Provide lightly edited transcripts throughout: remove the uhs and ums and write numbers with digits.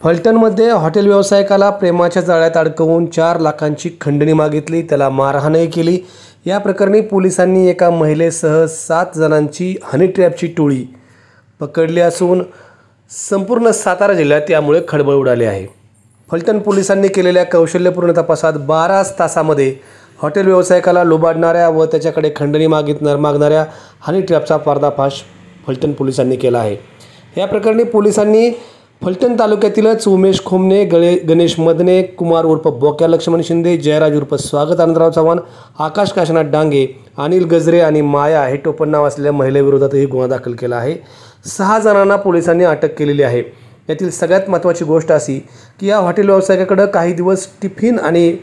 फलटणमध्ये hotel व्यावसायिकाला प्रेमाच्या जाळ्यात अडकवून 4 लाखांची खंडणी मागितली, त्याला मारहाणही केली। या प्रकरणी पोलिसांनी एका महिलेसह 7 जणांची हनी ट्रॅपची टोळी पकडली असून संपूर्ण सातारा जिल्ह्यात यामुळे खळबळ उडाली आहे। फलटण पोलिसांनी केलेल्या कौशल्यपूर्ण तपासात 12 तासांमध्ये हॉटेल व्यावसायिकाला लुबाडणाऱ्या व त्याच्याकडे खंडणी मागणाऱ्या हनी ट्रॅपचा पर्दाफाश फलटण पोलिसांनी केला आहे। या प्रकरणी पोलिसांनी फलटण तालुक्यातीलच उमेश खोमने, गणेश मदने, कुमार उर्फ बोक्या लक्ष्मण शिंदे, जयराज उर्फ स्वागत आनंदराव चव्हाण, आकाश काशीनाथ डांगे, अनिल गजरे आणि माया हे टोपण नाव असलेल्या महिलेविरोधातही गुन्हा दाखल केला आहे। 6 जणांना पोलिसांनी अटक केलेली आहे। यातील सगळ्यात महत्त्वाची गोष्ट अशी की या हॉटेल व्यावसायिकाकडे काही दिवस टिफिन आणि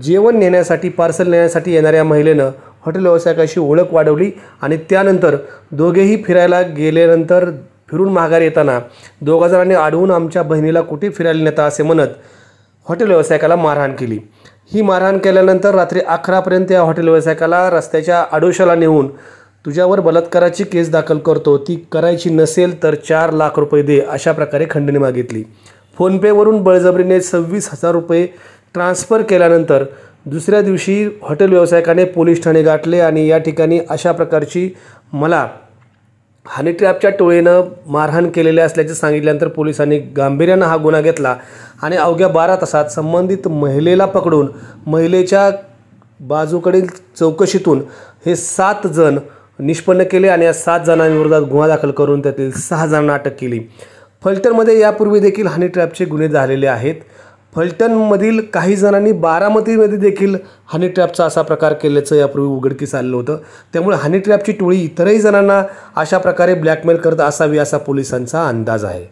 जेवण नेण्यासाठी पार्सल नेण्यासाठी येणाऱ्या महिलेनं हॉटेल व्यावसायिकाशी ओळख वाढवली आणि त्यानंतर दोघेही फिरायला गेल्यानंतर फिरून माघारी येताना 2 जणांनी अडवून आमच्या बहिणीला कुठे फिरायला नेता असे म्हणत हॉटेल व्यावसायिकाला मारहाण केली। ही मारहाण केल्यानंतर रात्री 11 पर्यंत या हॉटेल व्यावसायिकाला रस्त्याच्या आडोशाला नेऊन तुझ्यावर बलात्काराची केस दाखल करतो, ती करायची नसेल तर 4 लाख रुपये दे अशा प्रकारे खंडणी मागितली। फोनपेवरून बळजबरीने 26,000 रुपये ट्रान्सफर केल्यानंतर दुसऱ्या दिवशी हॉटेल व्यावसायिकाने पोलीस ठाणे गाठले आणि या ठिकाणी अशा प्रकारची मला हनी ट्रॅपच्या टोळीनं मारहाण केलेले असल्याचे सांगितल्यानंतर पोलिसांनी गांभीर्यानं हा गुन्हा घेतला आणि अवघ्या 12 तासात संबंधित महिलेला पकडून महिलेच्या बाजूकडील चौकशीतून हे 7 जण निष्पन्न केले आणि या 7 जणांविरोधात गुन्हा दाखल करून त्यातील 6 जणांना अटक केली। फलटणमध्ये यापूर्वी देखील हनी ट्रॅपचे गुन्हे झालेले आहेत। फलटणमधील काही जणांनी बारामतीमध्ये देखील हनी ट्रॅपचा असा प्रकार केल्याचं यापूर्वी उघडकीस आलेलं होतं। त्यामुळे हनी ट्रॅपची टोळी इतरही जणांना अशा प्रकारे ब्लॅकमेल करत असावी असा पोलिसांचा अंदाज आहे।